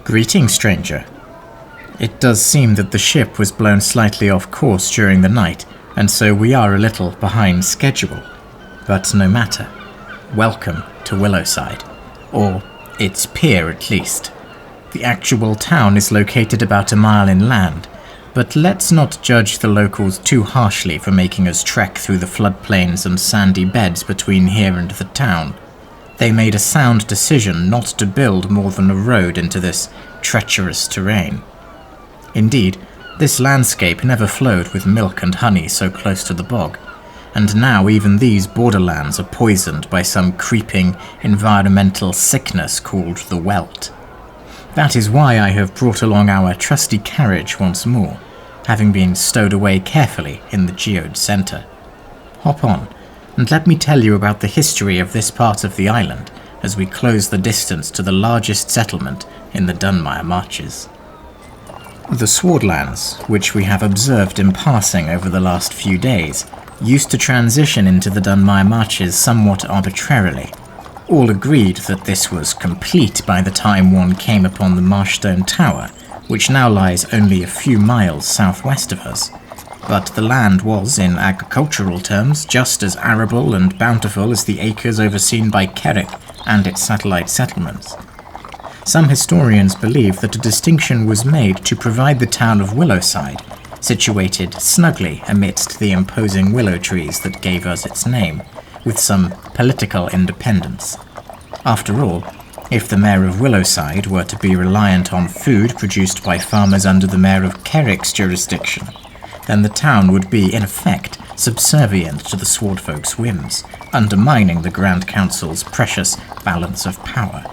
Greeting, stranger. It does seem that the ship was blown slightly off course during the night, and so we are a little behind schedule. But no matter. Welcome to Willowside. Or its pier, at least. The actual town is located about a mile inland, but let's not judge the locals too harshly for making us trek through the floodplains and sandy beds between here and the town. They made a sound decision not to build more than a road into this treacherous terrain. Indeed, this landscape never flowed with milk and honey so close to the bog, and now even these borderlands are poisoned by some creeping environmental sickness called the Welt. That is why I have brought along our trusty carriage once more, having been stowed away carefully in the geode centre. Hop on, and let me tell you about the history of this part of the island as we close the distance to the largest settlement in the Dunmire Marches. The Swordlands, which we have observed in passing over the last few days, used to transition into the Dunmire Marches somewhat arbitrarily. All agreed that this was complete by the time one came upon the Marshstone Tower, which now lies only a few miles southwest of us. But the land was, in agricultural terms, just as arable and bountiful as the acres overseen by Carrick and its satellite settlements. Some historians believe that a distinction was made to provide the town of Willowside, situated snugly amidst the imposing willow trees that gave us its name, with some political independence. After all, if the mayor of Willowside were to be reliant on food produced by farmers under the mayor of Carrick's jurisdiction, then the town would be, in effect, subservient to the swordfolk's whims, undermining the Grand Council's precious balance of power.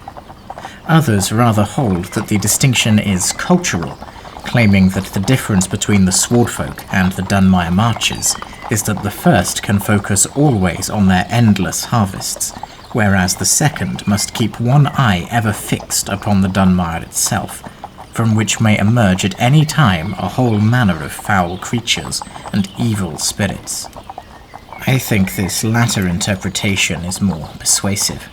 Others rather hold that the distinction is cultural, claiming that the difference between the swordfolk and the Dunmire Marches is that the first can focus always on their endless harvests, whereas the second must keep one eye ever fixed upon the Dunmire itself, from which may emerge at any time a whole manner of foul creatures and evil spirits. I think this latter interpretation is more persuasive.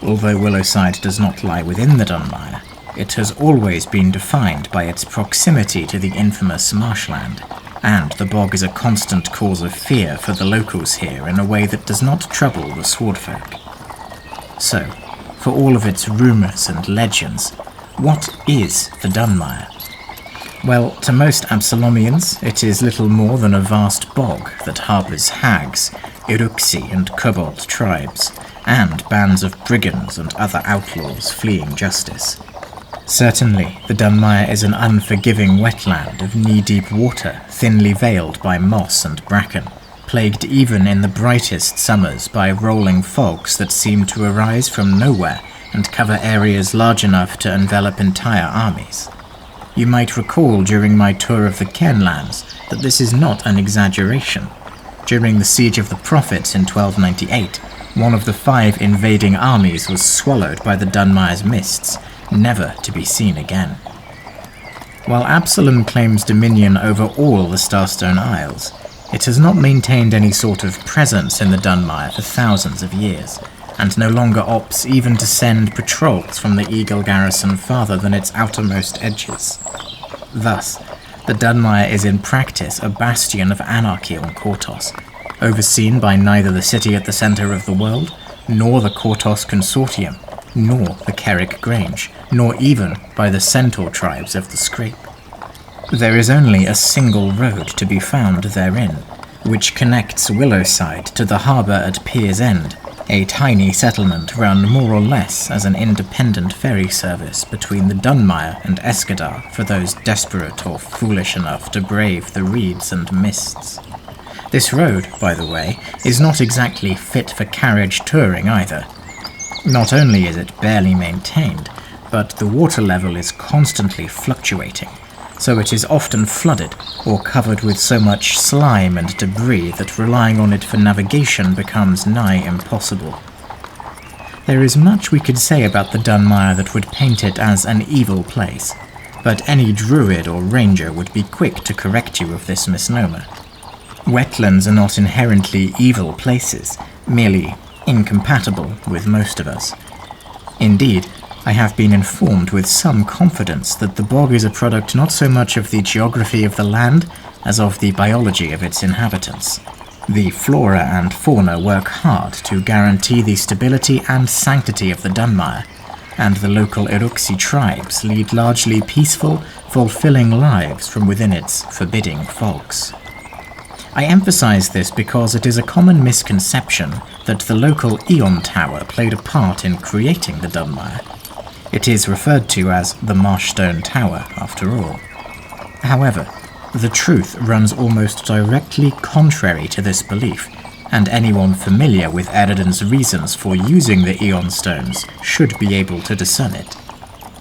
Although Willowside does not lie within the Dunmire, it has always been defined by its proximity to the infamous marshland, and the bog is a constant cause of fear for the locals here in a way that does not trouble the swordfolk. So, for all of its rumours and legends, what is the Dunmire? Well, to most Absalomians, it is little more than a vast bog that harbours hags, Iruxi and Kobold tribes, and bands of brigands and other outlaws fleeing justice. Certainly, the Dunmire is an unforgiving wetland of knee-deep water, thinly veiled by moss and bracken, plagued even in the brightest summers by rolling fogs that seem to arise from nowhere and cover areas large enough to envelop entire armies. You might recall during my tour of the Cairnlands that this is not an exaggeration. During the Siege of the Prophets in 1298, one of the 5 invading armies was swallowed by the Dunmire's mists, never to be seen again. While Absalom claims dominion over all the Starstone Isles, it has not maintained any sort of presence in the Dunmire for thousands of years, and no longer opts even to send patrols from the Eagle garrison farther than its outermost edges. Thus, the Dunmire is in practice a bastion of anarchy on Kortos, overseen by neither the city at the centre of the world, nor the Kortos Consortium, nor the Carrick Grange, nor even by the centaur tribes of the Scrape. There is only a single road to be found therein, which connects Willowside to the harbour at Pier's End, a tiny settlement run more or less as an independent ferry service between the Dunmire and Escadar for those desperate or foolish enough to brave the reeds and mists. This road, by the way, is not exactly fit for carriage touring either. Not only is it barely maintained, but the water level is constantly fluctuating, so it is often flooded or covered with so much slime and debris that relying on it for navigation becomes nigh impossible. There is much we could say about the Dunmire that would paint it as an evil place, but any druid or ranger would be quick to correct you of this misnomer. Wetlands are not inherently evil places, merely incompatible with most of us. Indeed, I have been informed with some confidence that the bog is a product not so much of the geography of the land as of the biology of its inhabitants. The flora and fauna work hard to guarantee the stability and sanctity of the Dunmire, and the local Iruxi tribes lead largely peaceful, fulfilling lives from within its forbidding fogs. I emphasize this because it is a common misconception that the local Aeon Tower played a part in creating the Dunmire. It is referred to as the Marshstone Tower, after all. However, the truth runs almost directly contrary to this belief, and anyone familiar with Eridan's reasons for using the Aeon Stones should be able to discern it.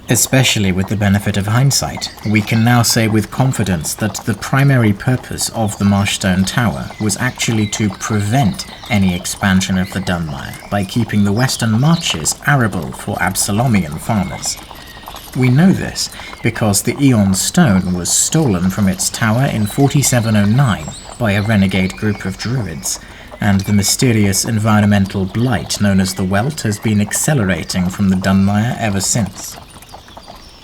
Especially with the benefit of hindsight, we can now say with confidence that the primary purpose of the Marshstone Tower was actually to prevent any expansion of the Dunmire by keeping the western marches arable for Absalomian farmers. We know this because the Aeon Stone was stolen from its tower in 4709 by a renegade group of druids, and the mysterious environmental blight known as the Welt has been accelerating from the Dunmire ever since.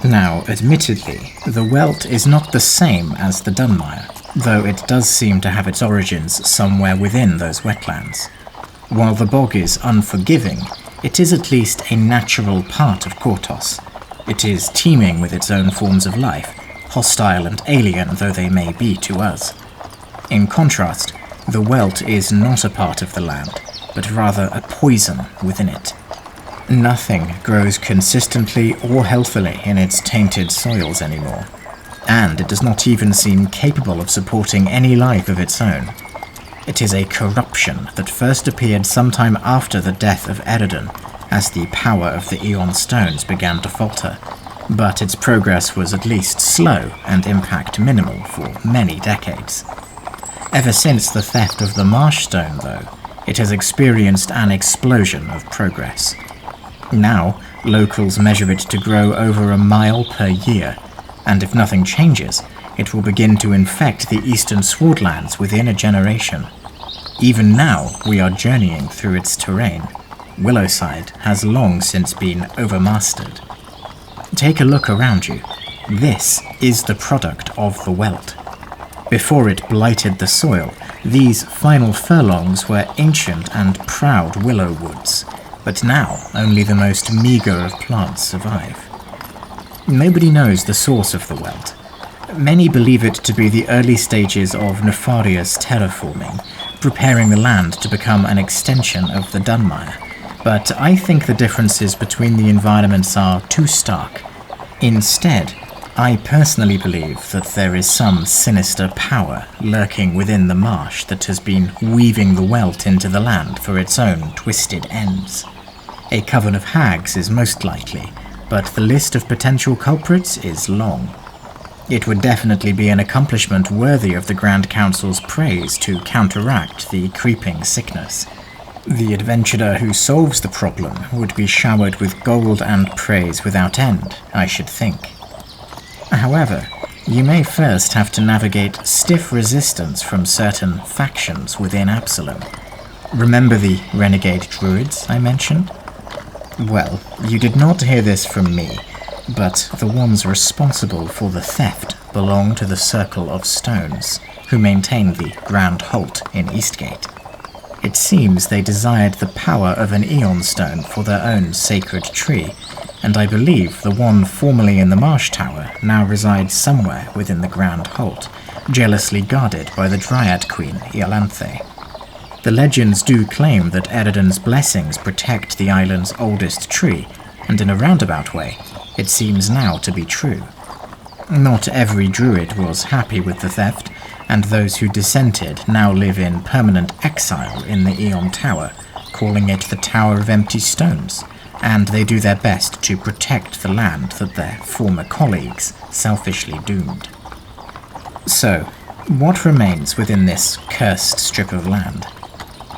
Now, admittedly, the Welt is not the same as the Dunmire, though it does seem to have its origins somewhere within those wetlands. While the bog is unforgiving, it is at least a natural part of Kortos. It is teeming with its own forms of life, hostile and alien though they may be to us. In contrast, the Welt is not a part of the land, but rather a poison within it. Nothing grows consistently or healthily in its tainted soils anymore, and it does not even seem capable of supporting any life of its own. It is a corruption that first appeared sometime after the death of Eridan, as the power of the Aeon Stones began to falter, but its progress was at least slow and impact minimal for many decades. Ever since the theft of the Marshstone, though, it has experienced an explosion of progress. Now, locals measure it to grow over 1 mile per year, and if nothing changes, it will begin to infect the eastern swordlands within a generation. Even now, we are journeying through its terrain. Willowside has long since been overmastered. Take a look around you. This is the product of the Welt. Before it blighted the soil, these final furlongs were ancient and proud willow woods, but now only the most meager of plants survive. Nobody knows the source of the Welt. Many believe it to be the early stages of nefarious terraforming, preparing the land to become an extension of the Dunmire, but I think the differences between the environments are too stark. Instead, I personally believe that there is some sinister power lurking within the marsh that has been weaving the Welt into the land for its own twisted ends. A coven of hags is most likely, but the list of potential culprits is long. It would definitely be an accomplishment worthy of the Grand Council's praise to counteract the creeping sickness. The adventurer who solves the problem would be showered with gold and praise without end, I should think. However, you may first have to navigate stiff resistance from certain factions within Absalom. Remember the renegade druids I mentioned? Well, you did not hear this from me, but the ones responsible for the theft belong to the Circle of Stones, who maintain the Grand Holt in Eastgate. It seems they desired the power of an Aeon Stone for their own sacred tree, and I believe the one formerly in the Marsh Tower now resides somewhere within the Grand Holt, jealously guarded by the Dryad Queen Iolanthe. The legends do claim that Eridan's blessings protect the island's oldest tree, and in a roundabout way, it seems now to be true. Not every druid was happy with the theft, and those who dissented now live in permanent exile in the Aeon Tower, calling it the Tower of Empty Stones, and they do their best to protect the land that their former colleagues selfishly doomed. So, what remains within this cursed strip of land?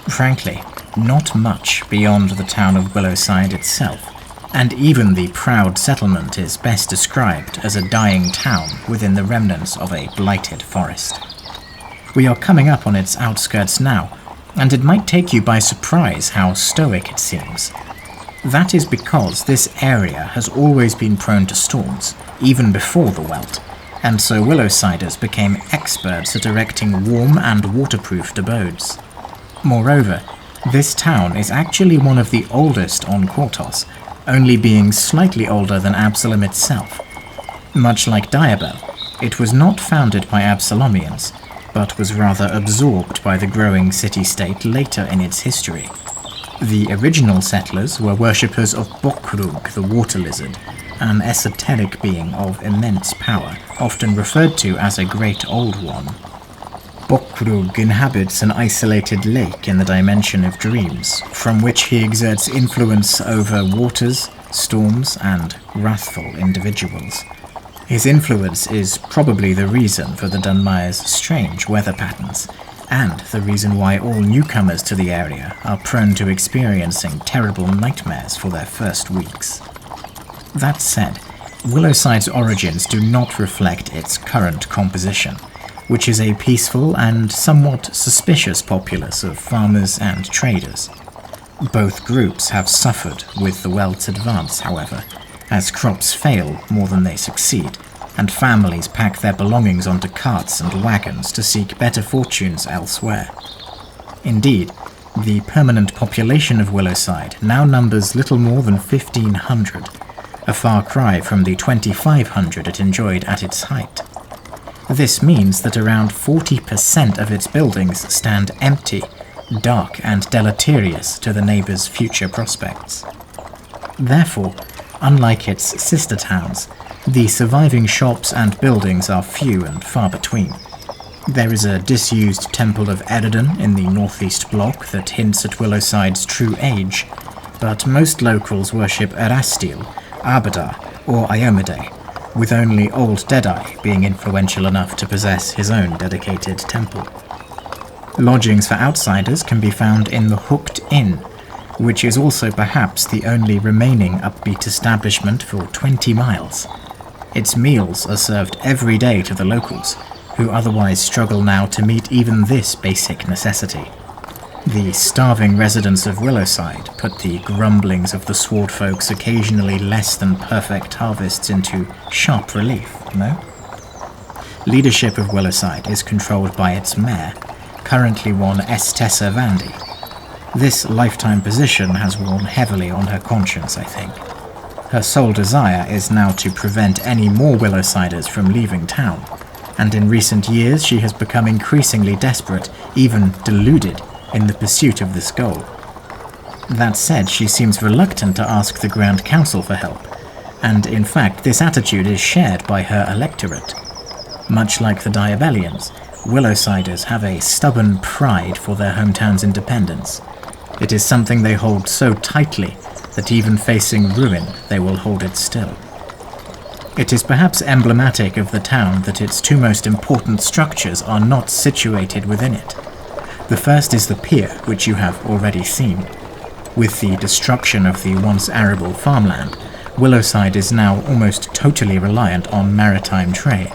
Frankly, not much beyond the town of Willowside itself, and even the proud settlement is best described as a dying town within the remnants of a blighted forest. We are coming up on its outskirts now, and it might take you by surprise how stoic it seems. That is because this area has always been prone to storms, even before the Welt, and so Willowsiders became experts at erecting warm and waterproofed abodes. Moreover, this town is actually one of the oldest on Kortos, only being slightly older than Absalom itself. Much like Diabel, it was not founded by Absalomians, but was rather absorbed by the growing city-state later in its history. The original settlers were worshippers of Bokrug, the water lizard, an esoteric being of immense power, often referred to as a Great Old One. Bokrug inhabits an isolated lake in the dimension of dreams, from which he exerts influence over waters, storms, and wrathful individuals. His influence is probably the reason for the Dunmire's strange weather patterns, and the reason why all newcomers to the area are prone to experiencing terrible nightmares for their first weeks. That said, Willowside's origins do not reflect its current composition, which is a peaceful and somewhat suspicious populace of farmers and traders. Both groups have suffered with the Welt's advance, however, as crops fail more than they succeed, and families pack their belongings onto carts and wagons to seek better fortunes elsewhere. Indeed, the permanent population of Willowside now numbers little more than 1,500, a far cry from the 2,500 it enjoyed at its height. This means that around 40% of its buildings stand empty, dark and deleterious to the neighbours' future prospects. Therefore, unlike its sister towns, the surviving shops and buildings are few and far between. There is a disused temple of Eridan in the northeast block that hints at Willowside's true age, but most locals worship Erastil, Abadar, or Iomade, with only Old Deadeye being influential enough to possess his own dedicated temple. Lodgings for outsiders can be found in the Hooked Inn, which is also perhaps the only remaining upbeat establishment for 20 miles. Its meals are served every day to the locals, who otherwise struggle now to meet even this basic necessity. The starving residents of Willowside put the grumblings of the swordfolk's occasionally less than perfect harvests into sharp relief, no? Leadership of Willowside is controlled by its mayor, currently one Estessa Vandy. This lifetime position has worn heavily on her conscience, I think. Her sole desire is now to prevent any more Willowsiders from leaving town, and in recent years she has become increasingly desperate, even deluded, in the pursuit of this goal. That said, she seems reluctant to ask the Grand Council for help, and in fact this attitude is shared by her electorate. Much like the Diabellians, Willowsiders have a stubborn pride for their hometown's independence. It is something they hold so tightly that even facing ruin, they will hold it still. It is perhaps emblematic of the town that its two most important structures are not situated within it. The first is the pier, which you have already seen. With the destruction of the once arable farmland, Willowside is now almost totally reliant on maritime trade.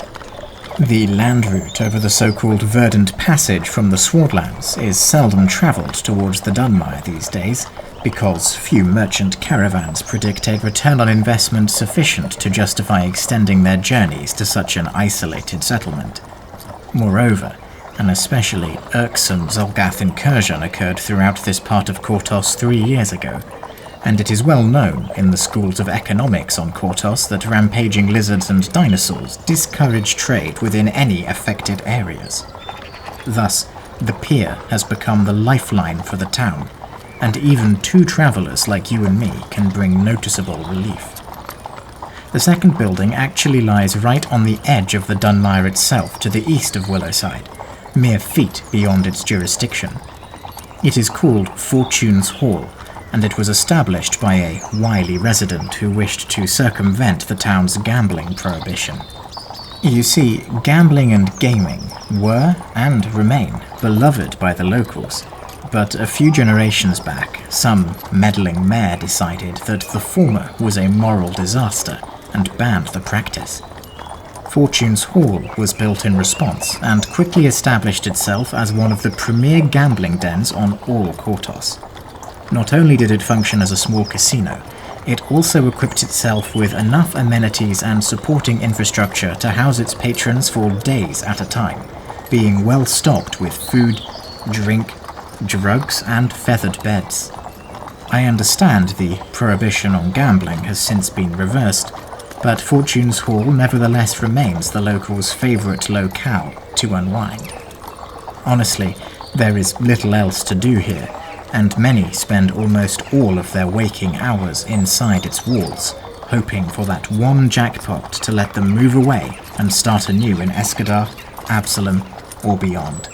The land route over the so-called verdant passage from the Swordlands is seldom travelled towards the Dunmire these days, because few merchant caravans predict a return on investment sufficient to justify extending their journeys to such an isolated settlement. Moreover, an especially irksome xulgath incursion occurred throughout this part of Kortos 3 years ago, and it is well known in the schools of economics on Kortos that rampaging lizards and dinosaurs discourage trade within any affected areas. Thus, the pier has become the lifeline for the town, and even two travellers like you and me can bring noticeable relief. The second building actually lies right on the edge of the Dunmire itself to the east of Willowside, mere feet beyond its jurisdiction. It is called Fortune's Hall, and it was established by a wily resident who wished to circumvent the town's gambling prohibition. You see, gambling and gaming were, and remain, beloved by the locals, but a few generations back, some meddling mayor decided that the former was a moral disaster and banned the practice. Fortune's Hall was built in response and quickly established itself as one of the premier gambling dens on all Kortos. Not only did it function as a small casino, it also equipped itself with enough amenities and supporting infrastructure to house its patrons for days at a time, being well stocked with food, drink, drugs, and feathered beds. I understand the prohibition on gambling has since been reversed, but Fortune's Hall nevertheless remains the locals' favourite locale to unwind. Honestly, there is little else to do here, and many spend almost all of their waking hours inside its walls, hoping for that one jackpot to let them move away and start anew in Escadar, Absalom, or beyond.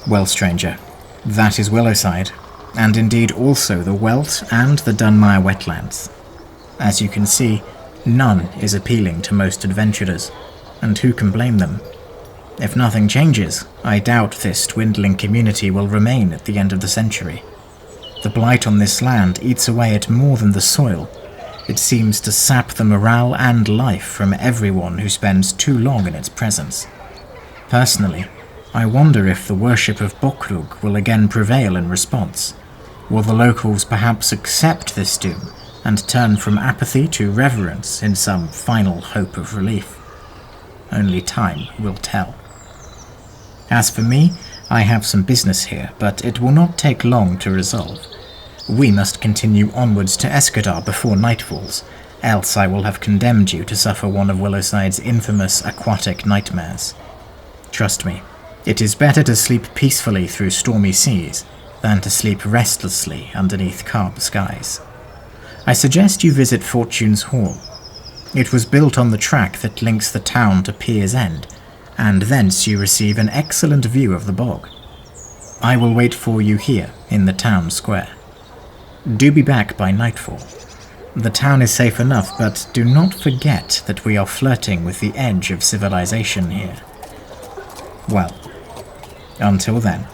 Well, stranger, that is Willowside, and indeed also the Welt and the Dunmire wetlands. As you can see, none is appealing to most adventurers, and who can blame them? If nothing changes, I doubt this dwindling community will remain at the end of the century. The blight on this land eats away at more than the soil. It seems to sap the morale and life from everyone who spends too long in its presence. Personally, I wonder if the worship of Bokrug will again prevail in response. Will the locals perhaps accept this doom and turn from apathy to reverence in some final hope of relief? Only time will tell. As for me, I have some business here, but it will not take long to resolve. We must continue onwards to Escadar before night falls, else I will have condemned you to suffer one of Willowside's infamous aquatic nightmares. Trust me, it is better to sleep peacefully through stormy seas than to sleep restlessly underneath calm skies. I suggest you visit Fortune's Hall. It was built on the track that links the town to Pier's End, and thence you receive an excellent view of the bog. I will wait for you here in the town square. Do be back by nightfall. The town is safe enough, but do not forget that we are flirting with the edge of civilization here. Well, until then.